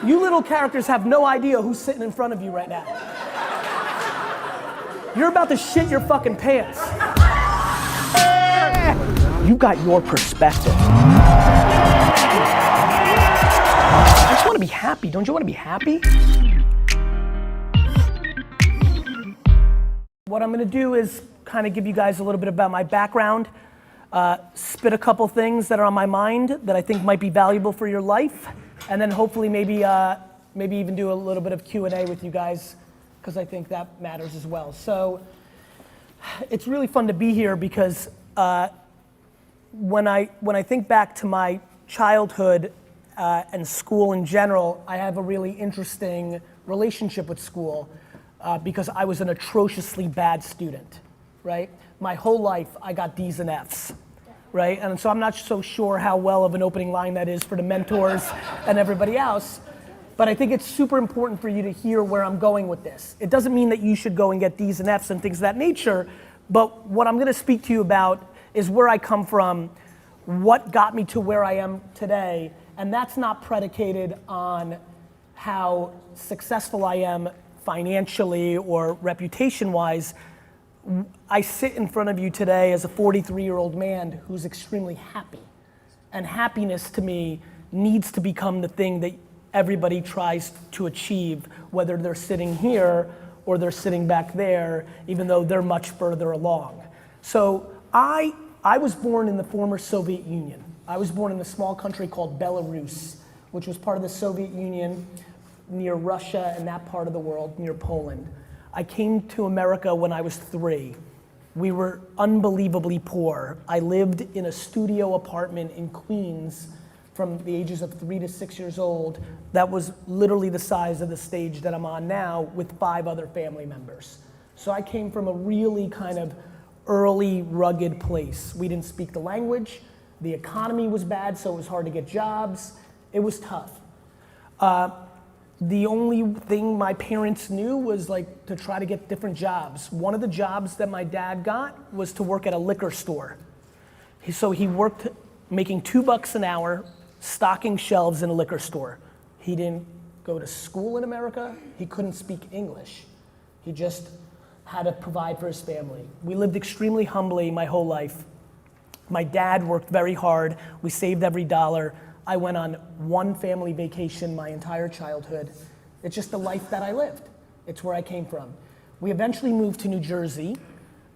You little characters have no idea who's sitting in front of you right now. You're about to shit your fucking pants. You got your perspective. I just want to be happy. Don't you want to be happy? What I'm gonna do is kind of give you guys a little bit about my background, spit a couple things that are on my mind that I think might be valuable for your life, and then hopefully maybe even do a little bit of Q&A with you guys, because I think that matters as well. So it's really fun to be here because when I think back to my childhood and school in general, I have a really interesting relationship with school. Because I was an atrociously bad student, right? My whole life, I got D's and F's, right? And so I'm not so sure how well of an opening line that is for the mentors and everybody else, but I think it's super important for you to hear where I'm going with this. It doesn't mean that you should go and get D's and F's and things of that nature, but what I'm gonna speak to you about is where I come from, what got me to where I am today, and that's not predicated on how successful I am financially or reputation-wise. I sit in front of you today as a 43-year-old man who's extremely happy. And happiness to me needs to become the thing that everybody tries to achieve, whether they're sitting here or they're sitting back there, even though they're much further along. So I was born in the former Soviet Union. I was born in a small country called Belarus, which was part of the Soviet Union, near Russia and that part of the world, near Poland. I came to America when I was 3. We were unbelievably poor. I lived in a studio apartment in Queens from the ages of 3 to 6 years old. That was literally the size of the stage that I'm on now with 5 other family members. So I came from a really kind of early, rugged place. We didn't speak the language. The economy was bad, so it was hard to get jobs. It was tough. The only thing my parents knew was like to try to get different jobs. One of the jobs that my dad got was to work at a liquor store. So he worked making $2 an hour, stocking shelves in a liquor store. He didn't go to school in America. He couldn't speak English. He just had to provide for his family. We lived extremely humbly my whole life. My dad worked very hard. We saved every dollar. I went on one family vacation my entire childhood. It's just the life that I lived. It's where I came from. We eventually moved to New Jersey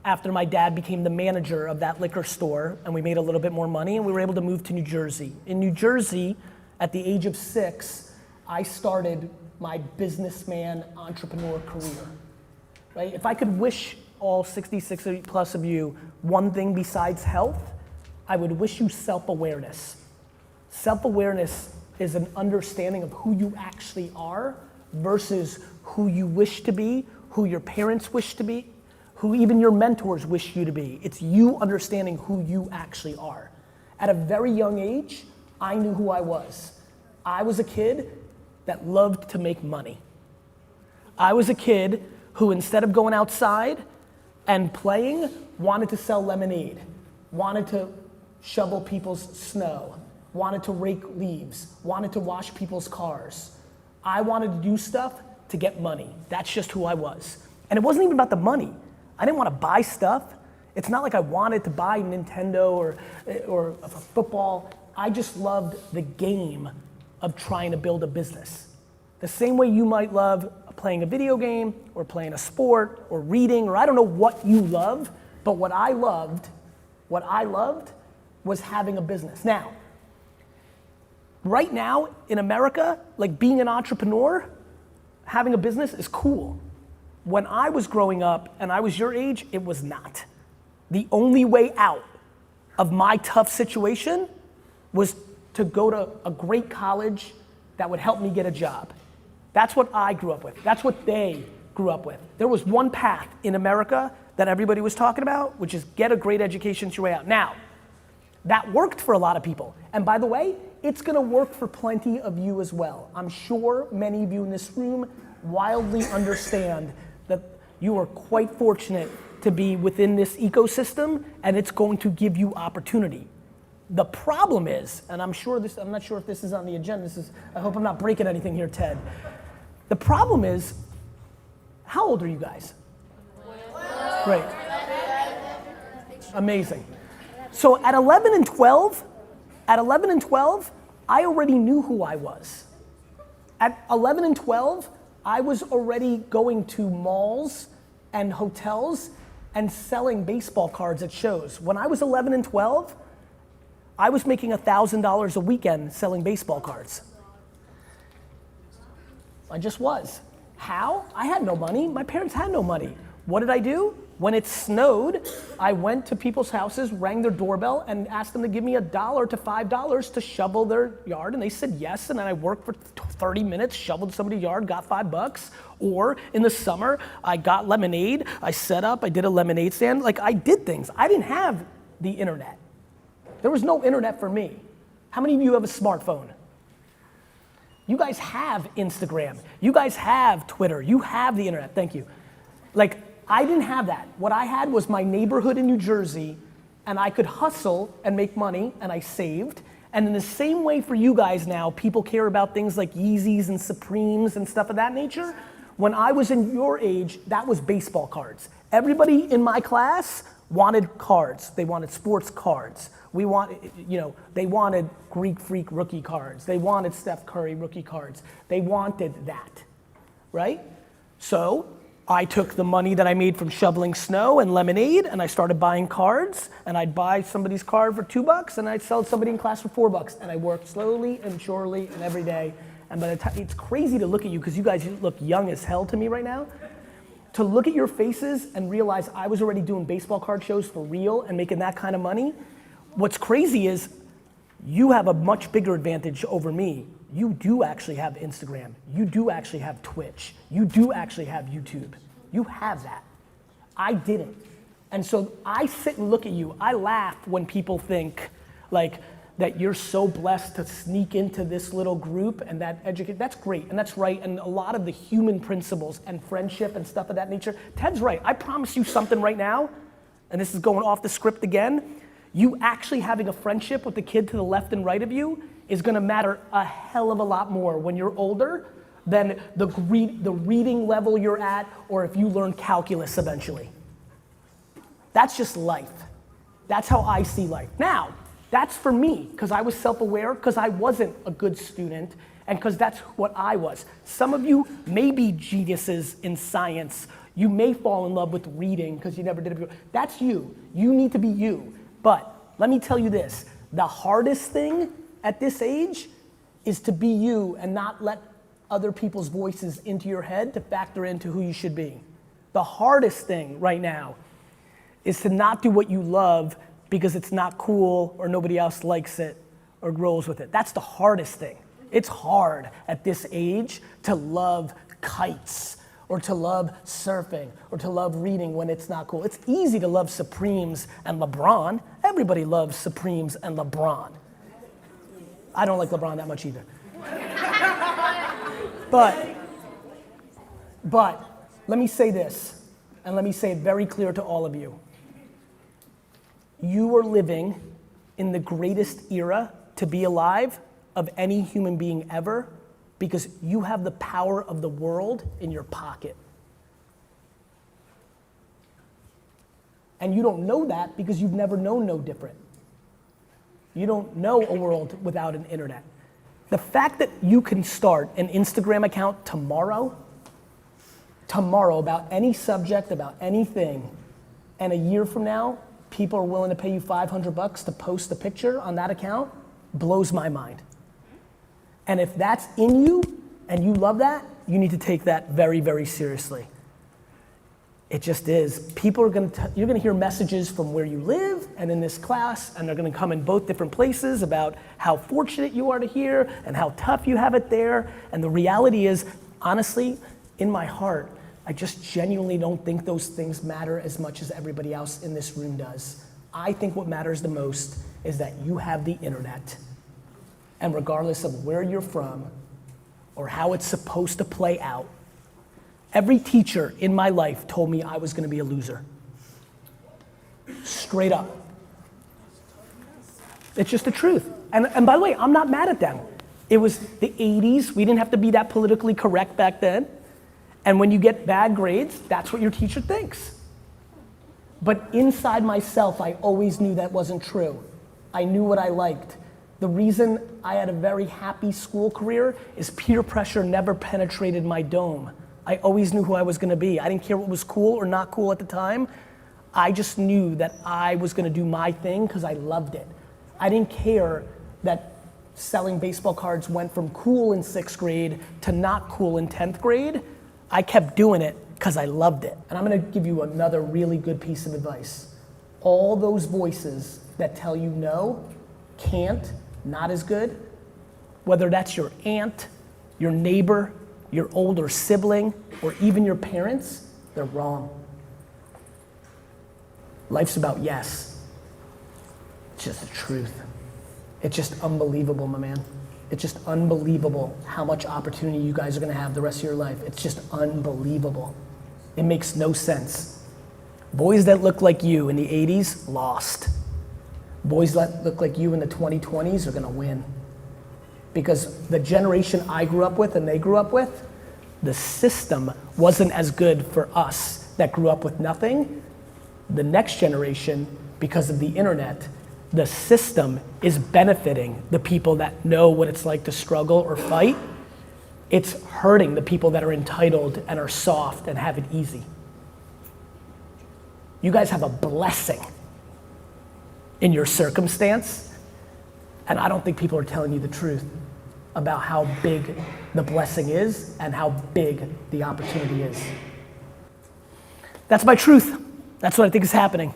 after my dad became the manager of that liquor store, and we made a little bit more money, and we were able to move to New Jersey. In New Jersey, at the age of 6, I started my businessman entrepreneur career, right? If I could wish all 66 plus of you one thing besides health, I would wish you self-awareness. Self-awareness is an understanding of who you actually are versus who you wish to be, who your parents wish to be, who even your mentors wish you to be. It's you understanding who you actually are. At a very young age, I knew who I was. I was a kid that loved to make money. I was a kid who, instead of going outside and playing, wanted to sell lemonade, wanted to shovel people's snow, wanted to rake leaves, wanted to wash people's cars. I wanted to do stuff to get money. That's just who I was. And it wasn't even about the money. I didn't want to buy stuff. It's not like I wanted to buy Nintendo or a football. I just loved the game of trying to build a business. The same way you might love playing a video game or playing a sport or reading, or I don't know what you love, but what I loved was having a business. Now, right now in America, like being an entrepreneur, having a business is cool. When I was growing up and I was your age, it was not. The only way out of my tough situation was to go to a great college that would help me get a job. That's what I grew up with. That's what they grew up with. There was one path in America that everybody was talking about, which is get a great education your way out. Now, that worked for a lot of people. And by the way, it's gonna work for plenty of you as well. I'm sure many of you in this room wildly understand that you are quite fortunate to be within this ecosystem, and it's going to give you opportunity. The problem is, and I'm not sure if this is on the agenda, I hope I'm not breaking anything here, Ted. The problem is, how old are you guys? Great. Amazing. So at 11 and 12, I already knew who I was. At 11 and 12, I was already going to malls and hotels and selling baseball cards at shows. When I was 11 and 12, I was making $1,000 a weekend selling baseball cards. I just was. How? I had no money. My parents had no money. What did I do? When it snowed, I went to people's houses, rang their doorbell, and asked them to give me $1 to $5 to shovel their yard, and they said yes, and then I worked for 30 minutes, shoveled somebody's yard, got $5. Or in the summer, I got lemonade, I set up, I did a lemonade stand, like I did things. I didn't have the internet. There was no internet for me. How many of you have a smartphone? You guys have Instagram. You guys have Twitter. You have the internet. Thank you. Like, I didn't have that. What I had was my neighborhood in New Jersey, and I could hustle and make money, and I saved. And in the same way for you guys now, people care about things like Yeezys and Supremes and stuff of that nature. When I was in your age, that was baseball cards. Everybody in my class wanted cards. They wanted sports cards. They wanted Greek Freak rookie cards. They wanted Steph Curry rookie cards. They wanted that, right? So I took the money that I made from shoveling snow and lemonade, and I started buying cards, and I'd buy somebody's card for $2, and I'd sell somebody in class for $4, and I worked slowly and surely and every day. And by the time, it's crazy to look at you, because you guys look young as hell to me right now. To look at your faces and realize I was already doing baseball card shows for real and making that kind of money. What's crazy is you have a much bigger advantage over me. You do actually have Instagram. You do actually have Twitch. You do actually have YouTube. You have that. I didn't. And so I sit and look at you. I laugh when people think like that you're so blessed to sneak into this little group and that educate. That's great and that's right. And a lot of the human principles and friendship and stuff of that nature. Ted's right. I promise you something right now, and this is going off the script again. You actually having a friendship with the kid to the left and right of you is gonna matter a hell of a lot more when you're older than the reading level you're at, or if you learn calculus eventually. That's just life. That's how I see life. Now, that's for me, because I was self-aware, because I wasn't a good student, and because that's what I was. Some of you may be geniuses in science. You may fall in love with reading because you never did it before. That's you. You need to be you. But let me tell you this, the hardest thing at this age is to be you and not let other people's voices into your head to factor into who you should be. The hardest thing right now is to not do what you love because it's not cool or nobody else likes it or grows with it. That's the hardest thing. It's hard at this age to love kites or to love surfing or to love reading when it's not cool. It's easy to love Supremes and LeBron. Everybody loves Supremes and LeBron. I don't like LeBron that much either. But let me say this, and let me say it very clear to all of you. You are living in the greatest era to be alive of any human being ever, because you have the power of the world in your pocket. And you don't know that because you've never known no different. You don't know a world without an internet. The fact that you can start an Instagram account tomorrow, about any subject, about anything, and a year from now, people are willing to pay you $500 to post a picture on that account, blows my mind. And if that's in you and you love that, you need to take that very, very seriously. It just is. People are you're gonna hear messages from where you live and in this class, and they're gonna come in both different places about how fortunate you are to hear and how tough you have it there. And the reality is, honestly, in my heart, I just genuinely don't think those things matter as much as everybody else in this room does. I think what matters the most is that you have the internet. And regardless of where you're from or how it's supposed to play out, every teacher in my life told me I was gonna be a loser. Straight up. It's just the truth. And by the way, I'm not mad at them. It was the 80s. We didn't have to be that politically correct back then. And when you get bad grades, that's what your teacher thinks. But inside myself, I always knew that wasn't true. I knew what I liked. The reason I had a very happy school career is peer pressure never penetrated my dome. I always knew who I was gonna be. I didn't care what was cool or not cool at the time. I just knew that I was gonna do my thing because I loved it. I didn't care that selling baseball cards went from cool in 6th grade to not cool in 10th grade. I kept doing it because I loved it. And I'm gonna give you another really good piece of advice. All those voices that tell you no, can't, not as good, whether that's your aunt, your neighbor, your older sibling, or even your parents, they're wrong. Life's about yes. It's just the truth. It's just unbelievable, my man. It's just unbelievable how much opportunity you guys are gonna have the rest of your life. It's just unbelievable. It makes no sense. Boys that look like you in the 80s, lost. Boys that look like you in the 2020s are gonna win. Because the generation I grew up with and they grew up with, the system wasn't as good for us that grew up with nothing. The next generation, because of the internet, the system is benefiting the people that know what it's like to struggle or fight. It's hurting the people that are entitled and are soft and have it easy. You guys have a blessing in your circumstance, and I don't think people are telling you the truth about how big the blessing is and how big the opportunity is. That's my truth. That's what I think is happening.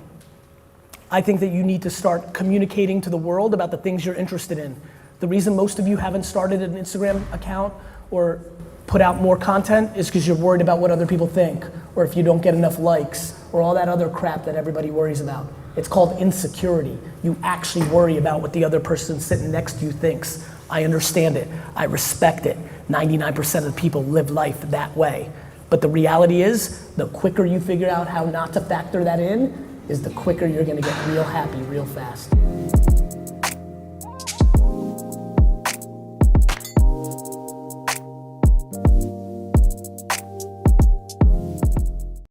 I think that you need to start communicating to the world about the things you're interested in. The reason most of you haven't started an Instagram account or put out more content is because you're worried about what other people think, or if you don't get enough likes, or all that other crap that everybody worries about. It's called insecurity. You actually worry about what the other person sitting next to you thinks. I understand it, I respect it. 99% of people live life that way. But the reality is, the quicker you figure out how not to factor that in, is the quicker you're gonna get real happy real fast.